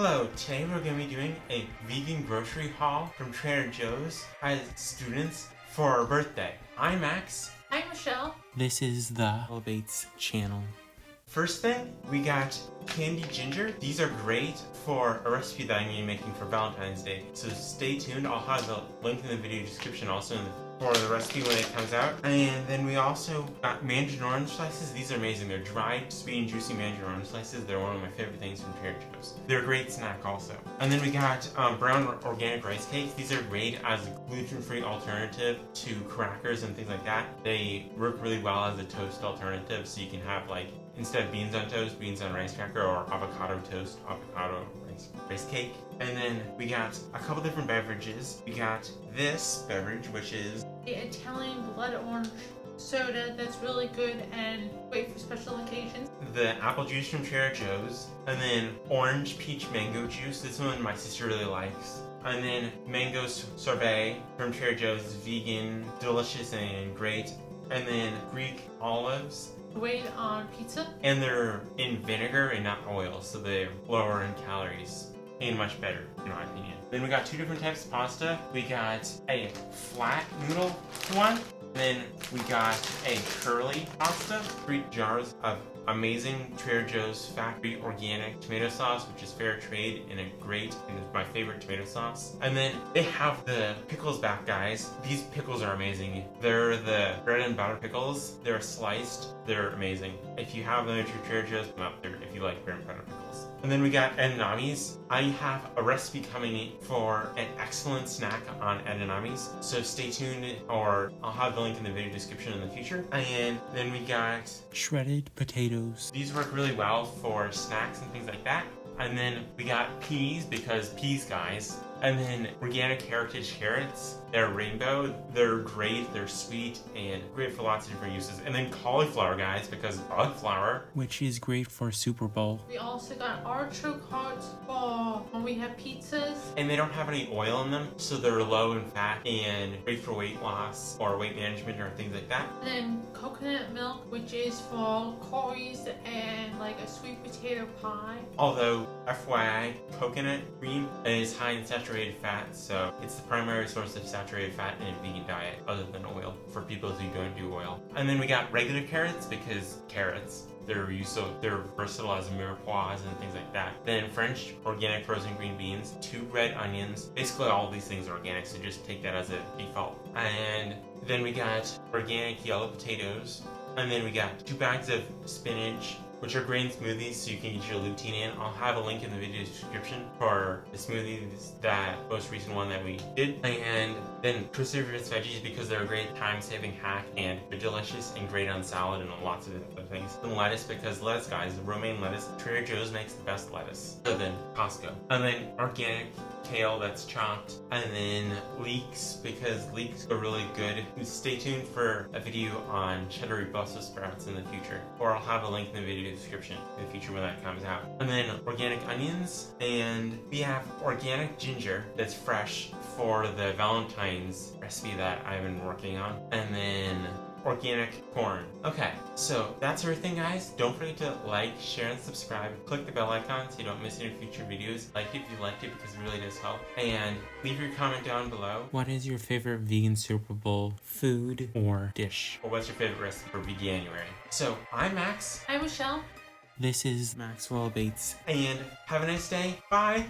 Hello, today we're going to be doing a vegan grocery haul from Trader Joe's as students for our birthday. I'm Max. Hi, Michelle. This is the Maxwell Bates Channel. First thing, we got candied ginger. These are great for a recipe that I'm going to be making for Valentine's Day. So stay tuned. I'll have the link in the video description also for the recipe when it comes out. And then we also got mandarin orange slices. These are amazing. They're dried, sweet, and juicy mandarin orange slices. They're one of my favorite things from Trader Joe's. They're a great snack also. And then we got brown organic rice cakes. These are great as a gluten-free alternative to crackers and things like that. They work really well as a toast alternative, so you can have like, instead of beans on toast, beans on rice cracker, or avocado toast, avocado rice cake. And then we got a couple different beverages. We got this beverage, which is The Italian blood orange soda that's really good and great for special occasions. the apple juice from Trader Joe's, and then orange peach mango juice. This one my sister really likes. And then mango sorbet from Trader Joe's, vegan, delicious and great. And then Greek olives. Great on pizza. And they're in vinegar and not oil, so they're lower in calories and much better, in my opinion. Then we got two different types of pasta. We got a flat noodle one. Then we got a curly pasta. 3 jars of amazing Trader Joe's factory organic tomato sauce, which is fair trade and a great, and is my favorite tomato sauce. And then they have the pickles back, guys. These pickles are amazing. They're the bread and butter pickles. They're sliced. They're amazing. If you have them at your Trader Joe's, come up there if you like bread and butter pickles. And then we got edamames. I have a recipe coming for an excellent snack on edamames, so stay tuned, or I'll have the link in the video description in the future. And then we got Shredded potatoes. these work really well for snacks and things like that. And then we got peas, because peas, guys. And then organic heritage carrots. They're rainbow. They're great. They're sweet and great for lots of different uses. And then cauliflower, guys, because bug flour. Which is great for Super Bowl. We also got artichoke hearts for when we have pizzas. And they don't have any oil in them, so they're low in fat and great for weight loss or weight management or things like that. And then coconut milk, which is for curries and like a sweet potato pie. Although, FYI, coconut cream is high in saturated fat, so it's the primary source of saturated fat in a vegan diet, other than oil, for people who don't do oil. And then we got regular carrots, because carrots, they're versatile as mirepoix and things like that. Then French organic frozen green beans, 2 red onions. Basically all of these things are organic, so just take that as a default. And then we got organic yellow potatoes. And then we got 2 bags of spinach, which are grain smoothies, so you can get your lutein in. I'll have a link in the video description for the smoothies, that most recent one that we did. And then cruciferous veggies, because they're a great time-saving hack, and they're delicious and great on salad and lots of other things. And lettuce, because lettuce, guys, romaine lettuce, Trader Joe's makes the best lettuce, other than Costco. And then organic kale that's chopped. And then leeks, because leeks are really good. Stay tuned for a video on cheddar Brussels sprouts in the future, or I'll have a link in the video description in the future when that comes out. And then organic onions, and we have organic ginger that's fresh for the Valentine's recipe that I've been working on. And then organic corn. Okay, so that's everything, guys. Don't forget to like, share, and subscribe. Click the bell icon so you don't miss any future videos. Like it if you liked it, because it really does help. And leave your comment down below. What is your favorite vegan Super Bowl food or dish? Or what's your favorite recipe for Veganuary? So, I'm Max, Hi, Michelle. This is Maxwell Bates. and have a nice day. Bye!